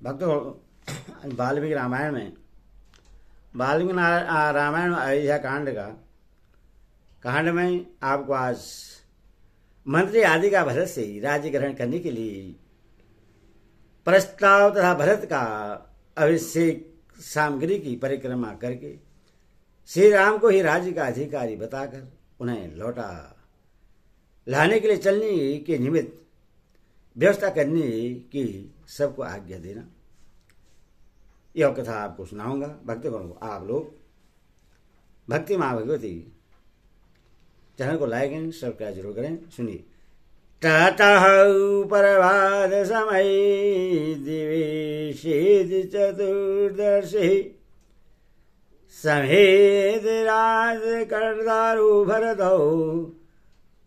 भक्तों, वाल्मीकि रामायण में अयोध्या कांड का कांड में आपको आज मंत्री आदि का भरत से राज्य ग्रहण करने के लिए प्रस्ताव तथा भरत का अभिषेक सामग्री की परिक्रमा करके श्री राम को ही राज्य का अधिकारी बताकर उन्हें लौटा लाने के लिए चलने के निमित्त व्यवस्था करने की सबको आज्ञा देना। यह कथा आपको सुनाऊंगा। भक्तगण, आप लोग भक्ति माँ भगवती चैनल को लाइक एंड सब्सक्राइब जरूर करें। सुनिए। ततः प्रभात समय दिवेशेद चतुर्दशी समेत राज कर्तारु भरतौ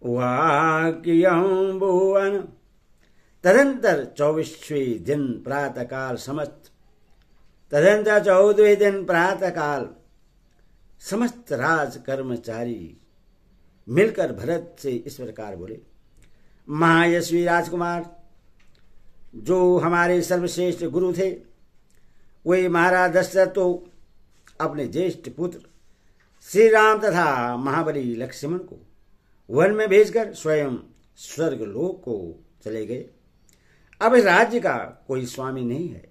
वाक्यं भुवन। तदंतर 24वें दिन प्रातः काल तदंतर 14वें दिन प्रातः काल समस्त राज कर्मचारी मिलकर भरत से इस प्रकार बोले। महायशवी राजकुमार, जो हमारे सर्वश्रेष्ठ गुरु थे, वे महाराज दशरथ तो अपने ज्येष्ठ पुत्र श्री राम तथा महाबली लक्ष्मण को वन में भेजकर स्वयं स्वर्ग लोक को चले गए। अब इस राज्य का कोई स्वामी नहीं है,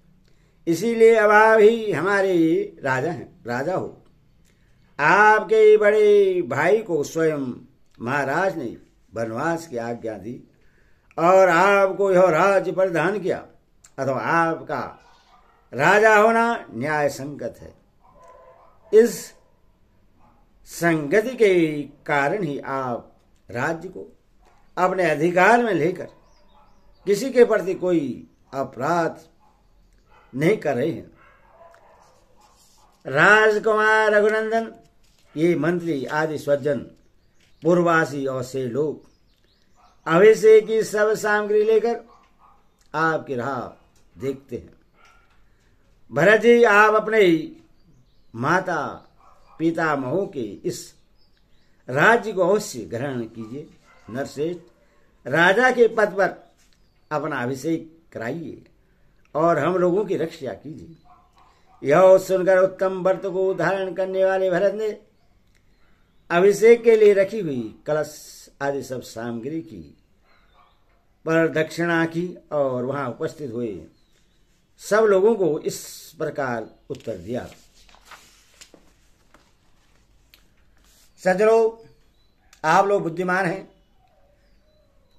इसीलिए अब आप ही हमारे राजा हो। आपके बड़े भाई को स्वयं महाराज ने वनवास की आज्ञा दी और आपको यह राज्य प्रदान किया, अथवा आपका राजा होना न्याय संगत है। इस संगति के कारण ही आप राज्य को अपने अधिकार में लेकर किसी के प्रति कोई अपराध नहीं कर रहे हैं। राजकुमार रघुनंदन, ये मंत्री आदि सज्जन पूर्ववासी और से लोग अभिषेक की सब सामग्री लेकर आपकी राह देखते हैं। भरत जी, आप अपने माता पितामहों के इस राज्य को अवश्य ग्रहण कीजिए। नरश्रेष्ठ, राजा के पद पर अपना अभिषेक कराइए और हम लोगों की रक्षा कीजिए। यह सुनकर उत्तम व्रत को धारण करने वाले भरत ने अभिषेक के लिए रखी हुई कलश आदि सब सामग्री की पर दक्षिणा की और वहां उपस्थित हुए सब लोगों को इस प्रकार उत्तर दिया। सज्जनों, आप लोग बुद्धिमान हैं,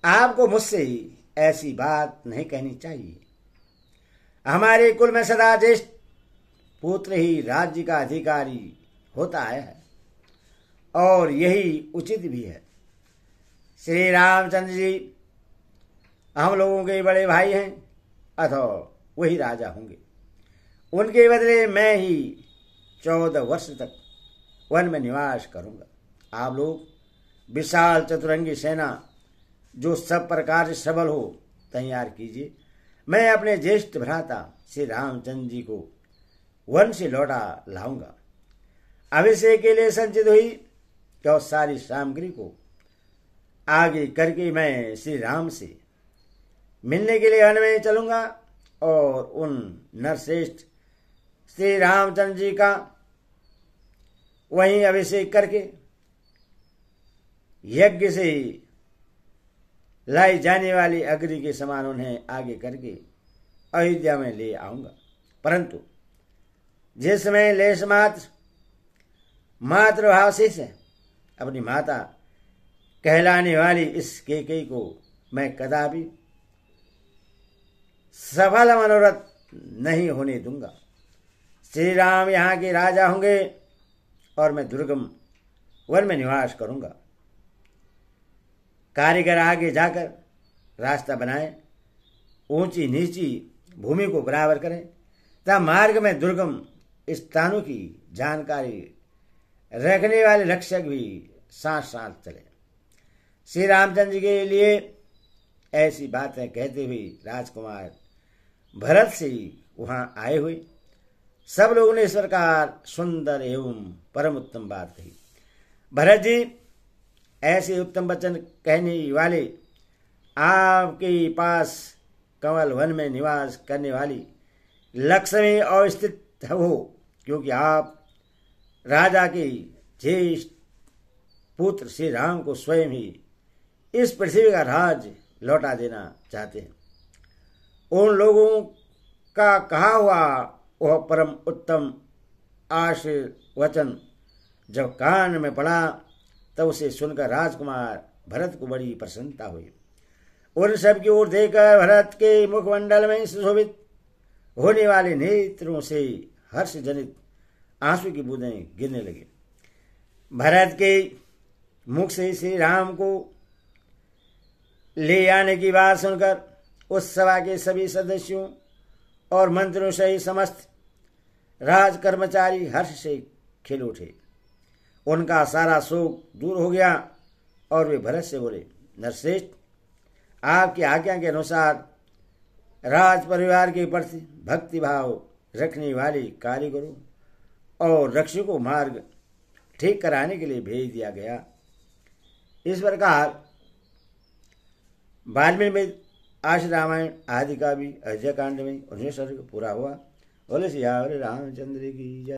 आपको मुझसे ऐसी बात नहीं कहनी चाहिए। हमारे कुल में सदा ज्येष्ठ पुत्र ही राज्य का अधिकारी होता आया है और यही उचित भी है। श्री रामचंद्र जी हम लोगों के बड़े भाई हैं, अथवा वही राजा होंगे। उनके बदले मैं ही 14 वर्ष तक वन में निवास करूंगा। आप लोग विशाल चतुरंगी सेना जो सब प्रकार से सबल हो तैयार कीजिए। मैं अपने ज्येष्ठ भ्राता श्री रामचंद्र जी को वन से लौटा लाऊंगा। अभिषेक के लिए संचित हुई तो सारी सामग्री को आगे करके मैं श्री राम से मिलने के लिए वन में चलूंगा और उन नरश्रेष्ठ श्री रामचंद्र जी का वहीं अभिषेक करके यज्ञ से लाई जाने वाली अग्नि के समान उन्हें आगे करके अयोध्या में ले आऊंगा। परंतु जिस समय लेश मातृभाव शेष है, अपनी माता कहलाने वाली इस केकई को मैं कदापि सफल मनोरथ नहीं होने दूंगा। श्री राम यहाँ के राजा होंगे और मैं दुर्गम वन में निवास करूंगा। कारीगर आगे जाकर रास्ता बनाए, ऊंची नीची भूमि को बराबर करें, तब मार्ग में दुर्गम स्थानों की जानकारी रखने वाले रक्षक भी साथ साथ चले। श्री रामचंद्र के लिए ऐसी बातें कहते हुए राजकुमार भरत से वहां आए हुए सब लोगों ने इस प्रकार सुंदर एवं परम उत्तम बात कही। भरत जी, ऐसे उत्तम वचन कहने वाले आपके पास कमल वन में निवास करने वाली लक्ष्य में अवस्थित हो, क्योंकि आप राजा के ज्येष्ठ पुत्र श्री राम को स्वयं ही इस पृथ्वी का राज लौटा देना चाहते हैं। उन लोगों का कहा हुआ वह परम उत्तम आशीर्वचन जब कान में पड़ा तब उसे सुनकर राजकुमार भरत को बड़ी प्रसन्नता हुई। उन सब की ओर देखकर भरत के मुखमंडल में सुशोभित होने वाले नेत्रों से हर्ष जनित आंसू की बूंदें गिरने लगी। भरत के मुख से श्री राम को ले आने की बात सुनकर उस सभा के सभी सदस्यों और मंत्रियों सहित समस्त राज कर्मचारी हर्ष से खिल उठे। उनका सारा शोक दूर हो गया और वे भरत से बोले, नरश्रेष्ठ, आपकी आज्ञा के अनुसार राज परिवार के प्रति भक्ति भाव रखने वाले कारीगरों और रक्षकों को मार्ग ठीक कराने के लिए भेज दिया गया। इस प्रकार वाल्मीकि में आश रामायण आदि का भी अयोध्या कांड में 19 सर्ग पूरा हुआ। बोले श्री रामचंद्र की जय।